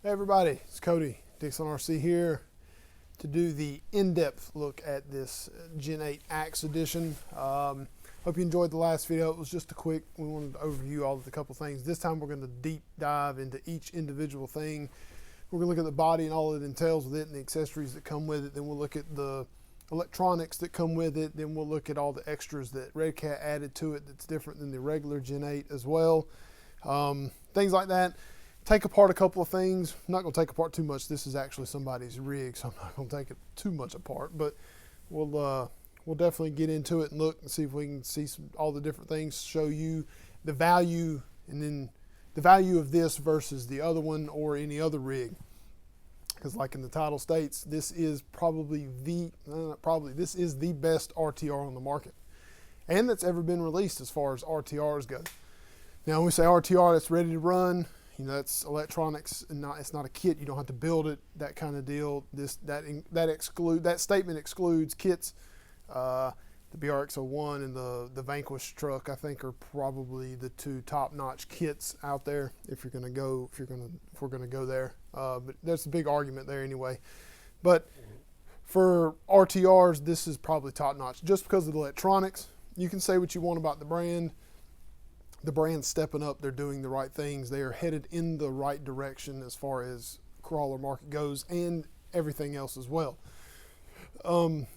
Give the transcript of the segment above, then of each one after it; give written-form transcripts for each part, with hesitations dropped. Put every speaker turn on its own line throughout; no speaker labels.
Hey everybody, it's Cody, Dixon RC here to do the in-depth look at this Gen8 Axe edition. Hope you enjoyed the last video. It was just a quick, we wanted to overview all of the couple things. This time we're going to deep dive into each individual thing. We're going to look at the body and all that entails with it and the accessories that come with it. Then we'll look at the electronics that come with it. Then we'll look at all the extras that Redcat added to it that's different than the regular Gen8 as well. Things like that. Take apart a couple of things. I'm not going to take apart too much. This is actually somebody's rig, so I'm not going to take it too much apart. But we'll definitely get into it and look and see if we can see all the different things, show you the value, and then the value of this versus the other one or any other rig. Because like in the title states, this is probably this is the best RTR on the market, and that's ever been released as far as RTRs go. Now when we say RTR, that's ready to run. You know, that's electronics, and it's not a kit. You don't have to build it, that kind of deal. That statement excludes kits. The BRX-01 and the Vanquish truck, I think, are probably the two top-notch kits out there. If we're going to go there, but there's a big argument there anyway. But for RTRs, this is probably top-notch, just because of the electronics. You can say what you want about the brand. The brand's stepping up. They're doing the right things. They are headed in the right direction as far as crawler market goes and everything else as well. And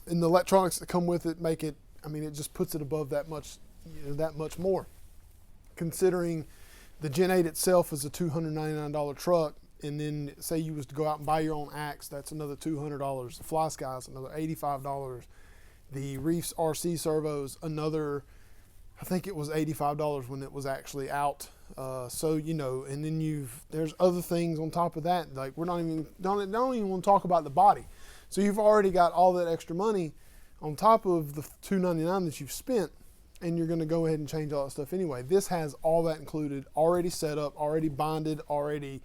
the electronics that come with it make it, I mean, it just puts it above that much, that much more. Considering the Gen8 itself is a $299 truck, and then say you was to go out and buy your own axe, that's another $200. The Fly Sky's another $85. The Reefs RC servos, another, I think it was $85 when it was actually out. So, you know, and then there's other things on top of that. Like don't even want to talk about the body. So you've already got all that extra money on top of the $299 that you've spent, and you're going to go ahead and change all that stuff anyway. This has all that included, already set up, already bonded, already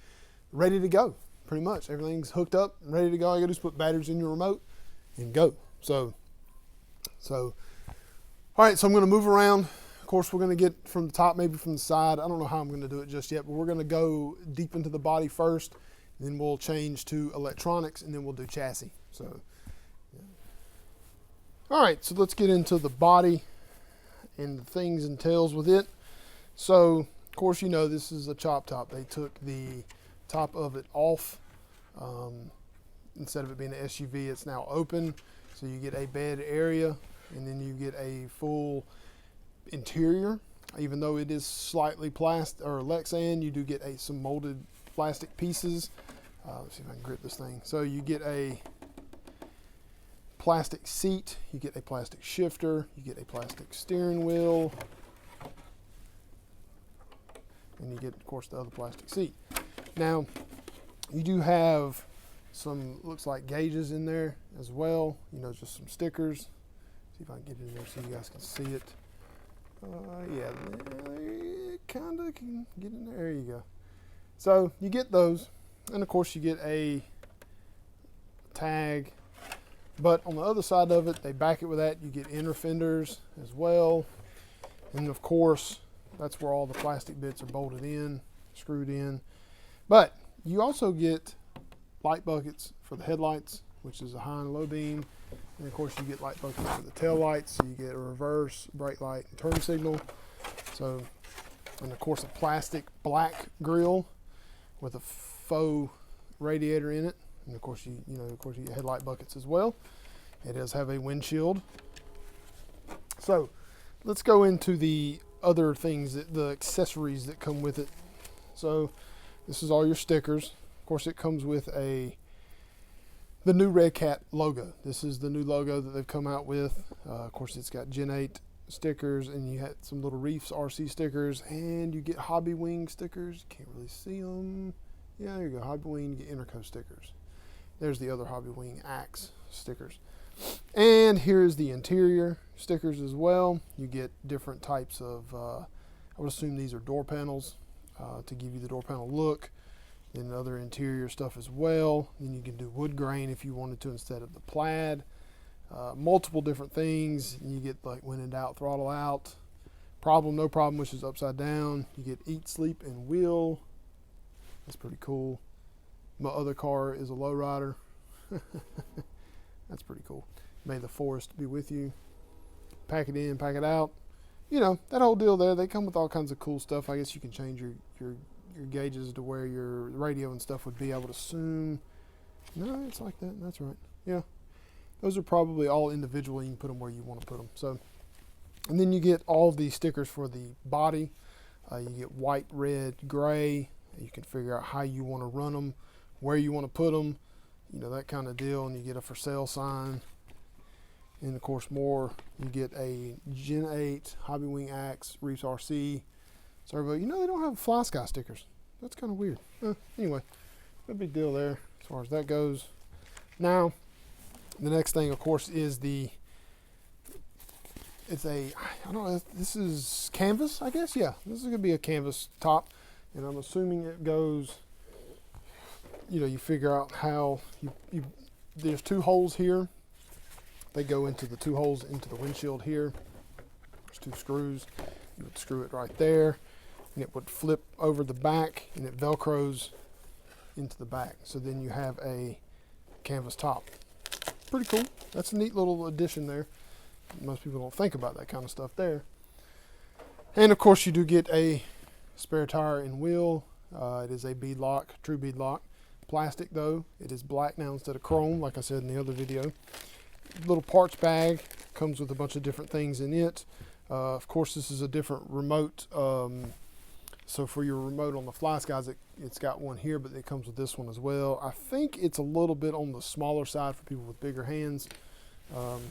ready to go. Pretty much everything's hooked up, ready to go. All you got to do is put batteries in your remote and go. So all right, so I'm going to move around. Of course, we're going to get from the top, maybe from the side. I don't know how I'm going to do it just yet, but we're going to go deep into the body first, then we'll change to electronics, and then we'll do chassis. So, yeah. All right, so let's get into the body and the things and tails with it. So, of course, you know this is a chop top. They took the top of it off. Instead of it being an SUV, it's now open. So you get a bed area, and then you get a full interior. Even though it is slightly plastic or Lexan, you do get some molded plastic pieces. Let's see if I can grip this thing. So you get a plastic seat, you get a plastic shifter, you get a plastic steering wheel, and you get, of course, the other plastic seat. Now, you do have some, looks like gauges in there as well. You know, just some stickers. See if I can get it in there so you guys can see it. Yeah, kind of can get in there. There you go. So you get those, and of course you get a tag. But on the other side of it, they back it with that. You get inner fenders as well, and of course that's where all the plastic bits are bolted in, screwed in. But you also get light buckets for the headlights, which is a high and low beam. And of course you get light buckets for the tail lights, so you get a reverse, brake light, and turn signal. So, and of course a plastic black grille with a faux radiator in it. And of course you get headlight buckets as well. It does have a windshield. So let's go into the other things, the accessories that come with it. So this is all your stickers. Of course it comes with the new Redcat logo. This is the new logo that they've come out with. Of course, it's got Gen8 stickers, and you had some little Reefs RC stickers, and you get Hobby Wing stickers. You can't really see them. Yeah, there you go. Hobby Wing, you get Interco stickers. There's the other Hobby Wing Axe stickers. And here's the interior stickers as well. You get different types of, I would assume these are door panels to give you the door panel look. Then other interior stuff as well. Then you can do wood grain if you wanted to instead of the plaid. Multiple different things. You get like when in doubt, throttle out. Problem, no problem, which is upside down. You get eat, sleep, and wheel. That's pretty cool. My other car is a lowrider. That's pretty cool. May the forest be with you. Pack it in, pack it out. You know, that whole deal there. They come with all kinds of cool stuff. I guess you can change your gauges to where your radio and stuff would be, I would assume. No, it's like that. That's right. Yeah. Those are probably all individual. You can put them where you want to put them. So, and then you get all the stickers for the body. You get white, red, gray. You can figure out how you want to run them, where you want to put them, you know, that kind of deal. And you get a for sale sign. And of course, more. You get a Gen 8 Hobby Axe Reefs RC servo. You know, they don't have Fly Sky stickers. That's kind of weird. Anyway, no big deal there as far as that goes. Now, the next thing, of course, is it's a, I don't know, this is canvas, I guess. Yeah, this is going to be a canvas top. And I'm assuming it goes, you know, you figure out how, there's 2 holes here. They go into the 2 holes into the windshield here. There's 2 screws. You would screw it right there, and it would flip over the back, and it Velcros into the back. So then you have a canvas top. Pretty cool. That's a neat little addition there. Most people don't think about that kind of stuff there. And of course, you do get a spare tire and wheel. It is a bead lock, true bead lock. Plastic though. It is black now instead of chrome, like I said in the other video. Little parts bag, comes with a bunch of different things in it. Of course, this is a different remote. So for your remote on the Fly Skies, it's got one here, but it comes with this one as well. I think it's a little bit on the smaller side for people with bigger hands. Of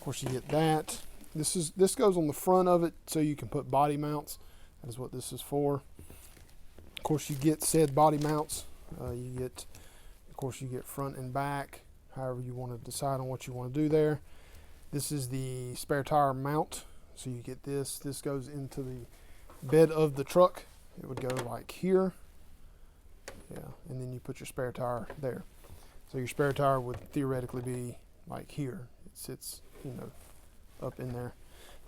course, you get that. This goes on the front of it, so you can put body mounts. That is what this is for. Of course, you get said body mounts. Of course, you get front and back. However you want to decide on what you want to do there. This is the spare tire mount. So you get this. This goes into the bed of the truck. It would go like here. Yeah, and then you put your spare tire there. So your spare tire would theoretically be like here. It sits, you know, up in there.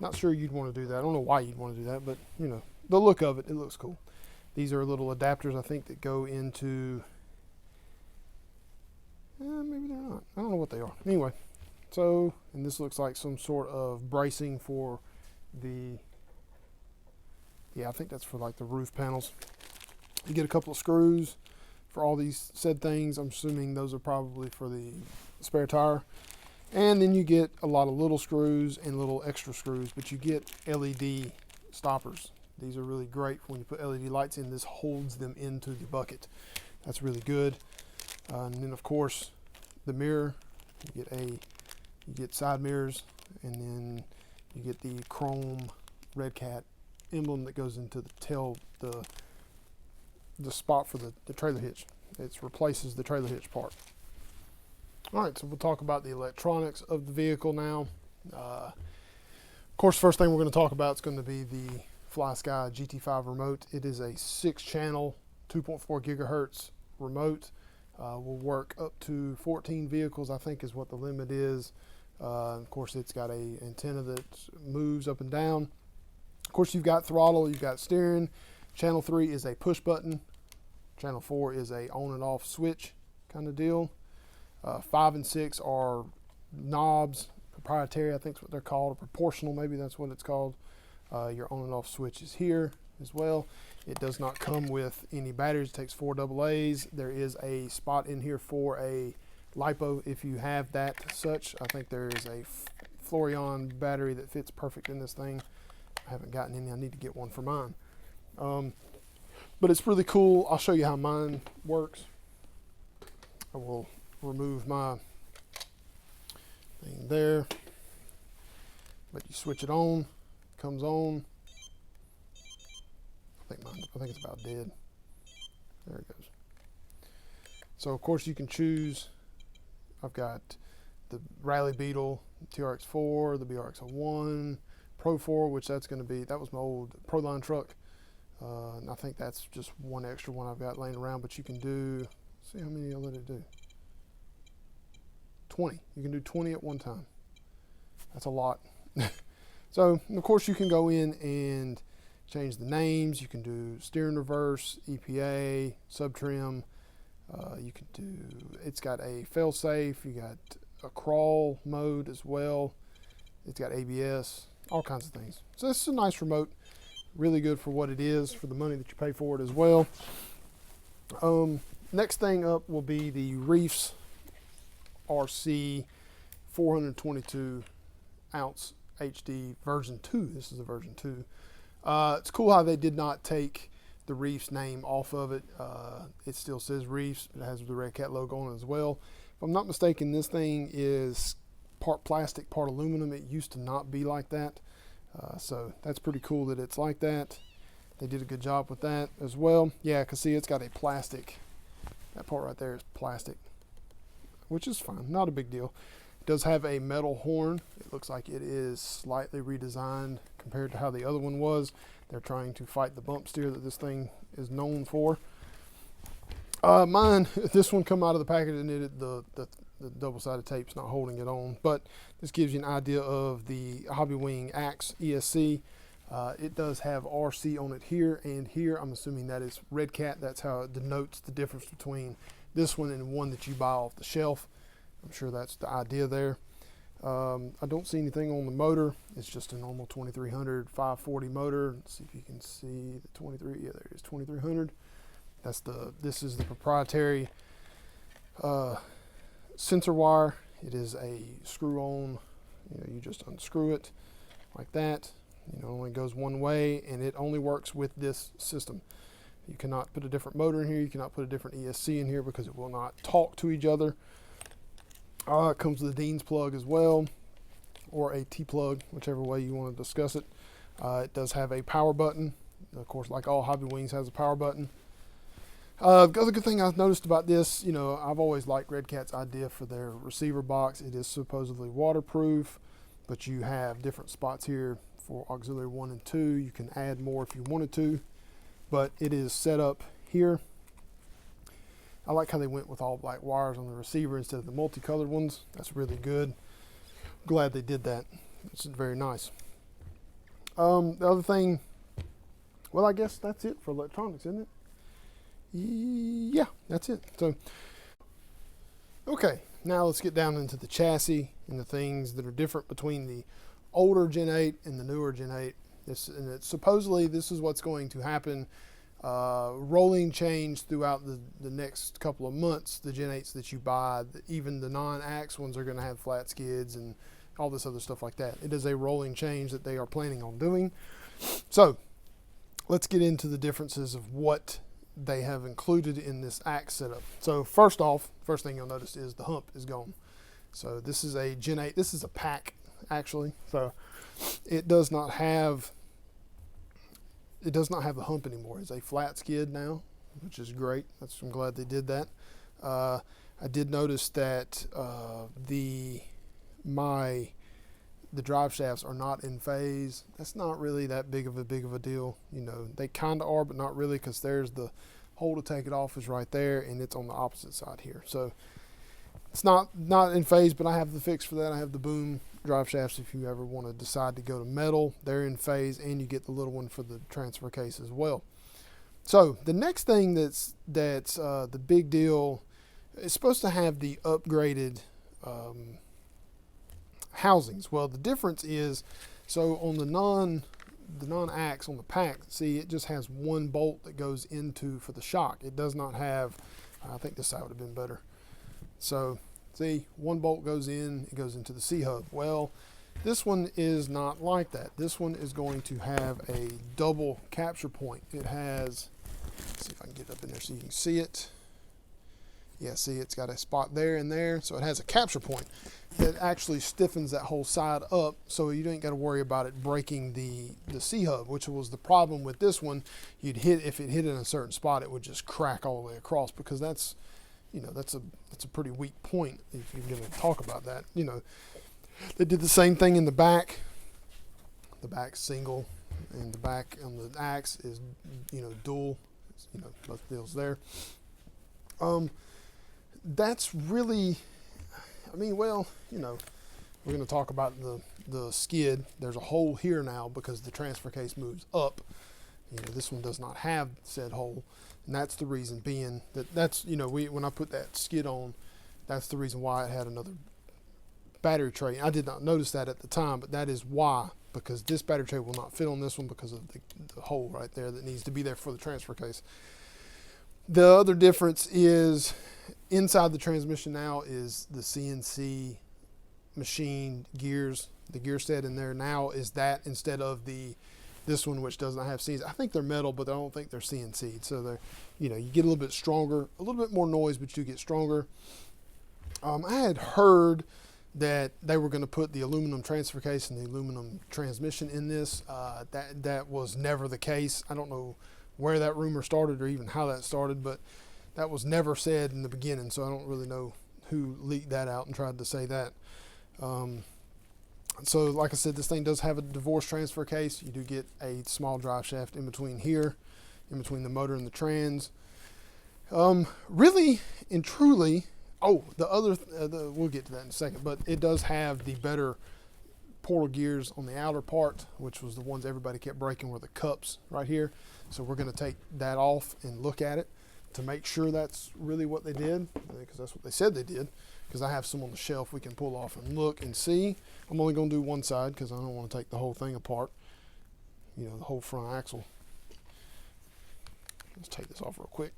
Not sure you'd want to do that. I don't know why you'd want to do that, but you know, the look of it looks cool. These are little adapters, I think, that go into, maybe they're not. I don't know what they are. Anyway, so, and this looks like some sort of bracing for the, yeah, I think that's for like the roof panels. You get a couple of screws for all these said things. I'm assuming those are probably for the spare tire. And then you get a lot of little screws and little extra screws, but you get LED stoppers. These are really great when you put LED lights in. This holds them into the bucket. That's really good. And then of course the mirror, you get side mirrors, and then you get the chrome Redcat emblem that goes into the tail, the spot for the trailer hitch. It replaces the trailer hitch part. All right, so we'll talk about the electronics of the vehicle now. Of course, first thing we're going to talk about is going to be the Fly Sky GT5 remote. It is a 6-channel, 2.4 gigahertz remote. Will work up to 14 vehicles, I think is what the limit is. Of course, it's got a antenna that moves up and down. Of course, you've got throttle, you've got steering. Channel 3 is a push button. Channel 4 is a on and off switch kind of deal. 5 and 6 are knobs, proprietary, I think is what they're called, or proportional, maybe that's what it's called. Your on and off switch is here as well. It does not come with any batteries. It takes 4 AA's. There is a spot in here for a LiPo if you have that such. I think there is a Florion battery that fits perfect in this thing. I haven't gotten any. I need to get one for mine. But it's really cool. I'll show you how mine works. I will remove my thing there. But you switch it on, comes on. I think it's about dead. There it goes. So of course you can choose. I've got the Rally Beetle TRX4, the BRX01, Pro 4, which that's going to be, that was my old Proline truck. And I think that's just one extra one I've got laying around, but you can do, see how many I let it do. 20. You can do 20 at one time. That's a lot. So of course you can go in and change the names. You can do steering reverse, EPA, sub trim. You can do, it's got a fail safe. You got a crawl mode as well. It's got ABS, all kinds of things. So this is a nice remote, really good for what it is, for the money that you pay for it as well. Next thing up will be the Reefs RC 422 ounce HD version 2. This is a version 2. It's cool how they did not take the Reefs name off of it. It still says Reefs, but it has the Redcat logo on it as well. If I'm not mistaken, this thing is part plastic, part aluminum. It used to not be like that. So that's pretty cool that it's like that. They did a good job with that as well. Yeah, because see, it's got a plastic. That part right there is plastic, which is fine, not a big deal. It does have a metal horn. It looks like it is slightly redesigned compared to how the other one was. They're trying to fight the bump steer that this thing is known for. This one come out of the package and the double-sided tape's not holding it on, but this gives you an idea of the Hobbywing Axe ESC. It does have RC on it here and here. I'm assuming that is Redcat. That's how it denotes the difference between this one and one that you buy off the shelf. I'm sure that's the idea there. I don't see anything on the motor. It's just a normal 2300 540 motor. Let's see if you can see the 23. Yeah, there it is, 2300. This is the proprietary sensor wire. It is a screw-on. You just unscrew it like that. It only goes one way, and it only works with this system. You cannot put a different motor in here. You cannot put a different ESC in here because it will not talk to each other. It comes with a Dean's plug as well, or a T-plug, whichever way you want to discuss it. It does have a power button. Of course, like all Hobbywings, has a power button. The other good thing I've noticed about this, I've always liked Redcat's idea for their receiver box. It is supposedly waterproof, but you have different spots here for auxiliary 1 and 2. You can add more if you wanted to, but it is set up here. I like how they went with all black wires on the receiver instead of the multicolored ones. That's really good. Glad they did that. It's very nice. The other thing, well, I guess that's it for electronics, isn't it? Yeah, that's it. So, okay, now let's get down into the chassis and the things that are different between the older Gen 8 and the newer Gen 8. Supposedly this is what's going to happen, rolling change throughout the next couple of months. The Gen 8s that you buy, even the non-Axe ones, are going to have flat skids and all this other stuff like that. It is a rolling change that they are planning on doing. So let's get into the differences of what they have included in this Axe setup. So first thing you'll notice is the hump is gone. So this is a Gen 8. This is a pack, actually. So it does not have the hump anymore. It's a flat skid now, which is great. I'm glad they did that. I did notice that the drive shafts are not in phase. That's not really that big of a deal. They kind of are, but not really, because there's the hole to take it off is right there, and it's on the opposite side here. So it's not in phase, but I have the fix for that. I have the Boom drive shafts if you ever want to decide to go to metal. They're in phase, and you get the little one for the transfer case as well. So the next thing that's the big deal is supposed to have the upgraded housings. Well, the difference is, so on the non-Axe, on the pack, see, it just has one bolt that goes into for the shock. It does not have, I think this side would have been better. So see, one bolt goes in, it goes into the C-hub. Well, this one is not like that. This one is going to have a double capture point. It has, let's see if I can get up in there so you can see it. Yeah, see, it's got a spot there and there, so it has a capture point that actually stiffens that whole side up, so you don't got to worry about it breaking the C-hub, which was the problem with this one. If it hit in a certain spot, it would just crack all the way across, because that's a pretty weak point if you're going to talk about that. They did the same thing in the back. The back's single, and the back on the Axe is dual. Both deals there. That's really, we're going to talk about the skid. There's a hole here now because the transfer case moves up. You know, this one does not have said hole, and that's the reason being that's you know, when I put that skid on, that's the reason why it had another battery tray. I did not notice that at the time, but that is why, because this battery tray will not fit on this one because of the hole right there that needs to be there for the transfer case. The other difference is inside the transmission now is the CNC machine gears. The gear set in there now is that instead of this one, which does not have CNC. I think they're metal, but I don't think they're CNC'd. So they're, you know, you get a little bit stronger, a little bit more noise, but you get stronger. I had heard that they were going to put the aluminum transfer case and the aluminum transmission in this. That was never the case. I don't know where that rumor started or even how that started, but that was never said in the beginning, so I don't really know who leaked that out and tried to say that. So like I said, this thing does have a divorce transfer case. You do get a small drive shaft in between here, in between the motor and the trans. Really and truly, the other, we'll get to that in a second, but it does have the better portal gears on the outer part, which was the ones everybody kept breaking, were the cups right here. So we're going to take that off and look at it to make sure that's really what they did, because that's what they said they did. Because I have some on the shelf we can pull off and look and see. I'm only going to do one side because I don't want to take the whole thing apart, you know, the whole front axle. Let's take this off real quick.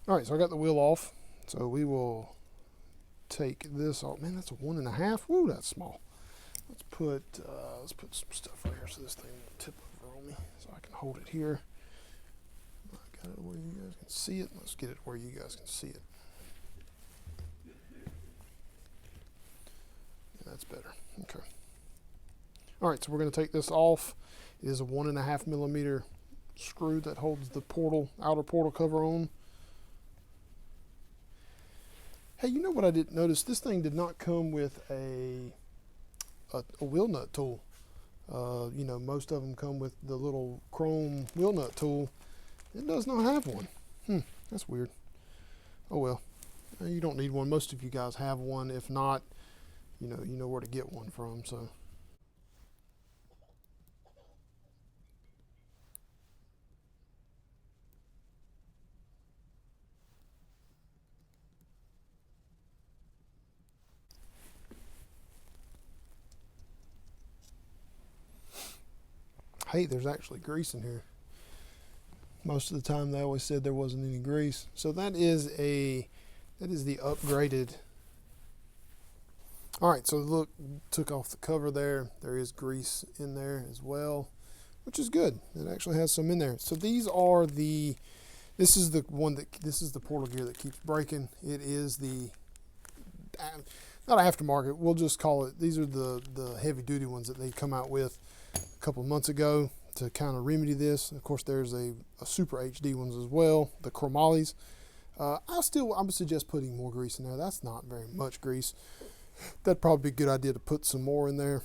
All right, so I got the wheel off. So we will take this off. Man, that's a 1.5. Woo, that's small. Let's put some stuff right here so this thing won't tip over on me. So I can hold it here. I got it where you guys can see it. Let's get it where you guys can see it. Yeah, that's better. Okay. All right, so we're going to take this off. It is a 1.5 millimeter screw that holds the outer portal cover on. Hey, you know what I didn't notice? This thing did not come with a wheel nut tool. You know, most of them come with the little chrome wheel nut tool. It does not have one. That's weird. Oh well, you don't need one. Most of you guys have one. If not, you know where to get one from. So. Hey, there's actually grease in here. Most of the time they always said there wasn't any grease. So that is the upgraded. All right, so look, took off the cover there. There is grease in there as well, which is good. It actually has some in there. So this is the portal gear that keeps breaking. It is the, not aftermarket, we'll just call it, these are the heavy duty ones that they come out with a couple of months ago to kind of remedy this. Of course, there's a super HD ones as well, the chromalies. I would suggest putting more grease in there. That's not very much grease. That'd probably be a good idea to put some more in there.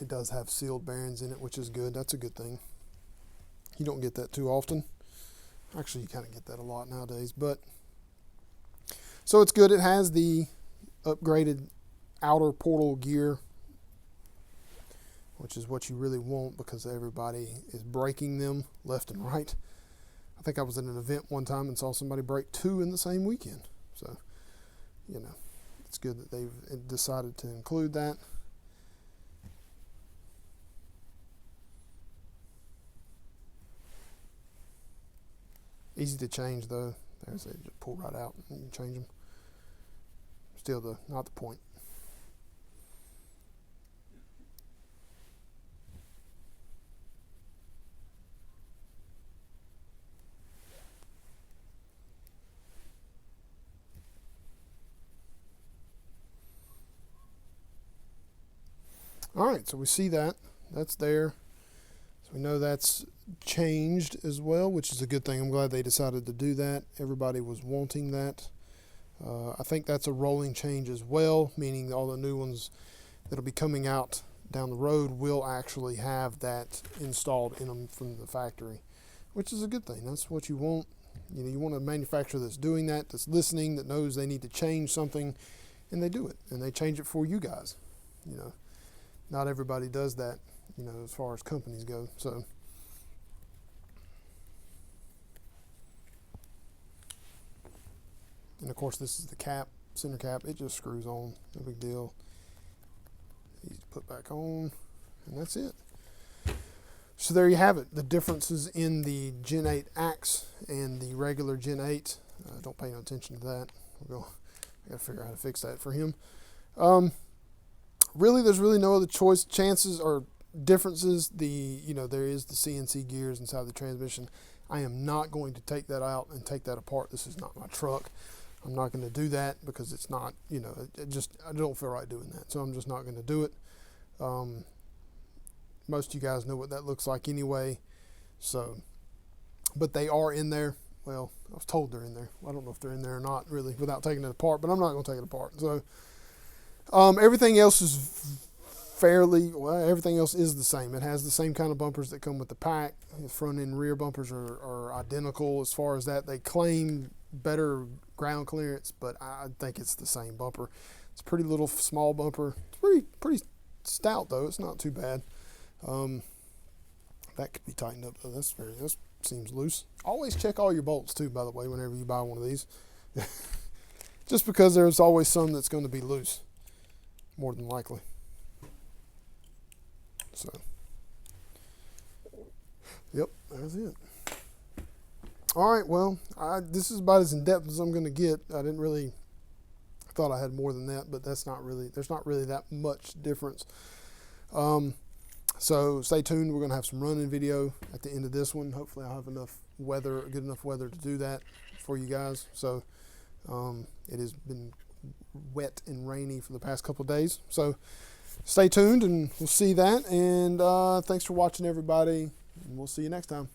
It does have sealed bearings in it, which is good. That's a good thing. You don't get that too often. Actually, you kind of get that a lot nowadays, but so it's good. It has the upgraded outer portal gear, which is what you really want because everybody is breaking them left and right. I think I was at an event one time and saw somebody break 2 in the same weekend. So, you know, it's good that they've decided to include that. Easy to change though. There's they just pull right out and you can change them. Still not the point. All right, so we see that. That's there. So we know that's changed as well, which is a good thing. I'm glad they decided to do that. Everybody was wanting that. I think that's a rolling change as well, meaning all the new ones that'll be coming out down the road will actually have that installed in them from the factory, which is a good thing. That's what you want. You know, you want a manufacturer that's doing that, that's listening, that knows they need to change something, and they do it, and they change it for you guys. You know, not everybody does that, you know, as far as companies go. So and of course this is the cap, center cap. It just screws on, no big deal. Easy to put back on, and that's it. So there you have it, the differences in the Gen 8 Axe and the regular Gen 8. Don't pay no attention to that. I gotta figure out how to fix that for him. Really, there's really no other chances or differences. There is the CNC gears inside the transmission. I am not going to take that out and take that apart. This is not my truck. I'm not going to do that because it's not, I don't feel right doing that. So I'm just not going to do it. Most of you guys know what that looks like anyway. So, but they are in there. Well, I was told they're in there. I don't know if they're in there or not really without taking it apart, but I'm not going to take it apart. So, everything else is everything else is the same. It has the same kind of bumpers that come with the pack. The front and rear bumpers are identical as far as that. They claim better ground clearance, but I think it's the same bumper. It's a pretty little small bumper. It's pretty stout though. It's not too bad. That could be tightened up though. That seems loose. Always check all your bolts too, by the way, whenever you buy one of these. Just because there's always some that's going to be loose, more than likely. So, yep, that's it. All right, well, this is about as in-depth as I'm going to get. I thought I had more than that, but there's not really that much difference. So stay tuned. We're going to have some running video at the end of this one. Hopefully I'll have good enough weather to do that for you guys. So it has been wet and rainy for the past couple of days. So stay tuned and we'll see that. And thanks for watching, everybody. And we'll see you next time.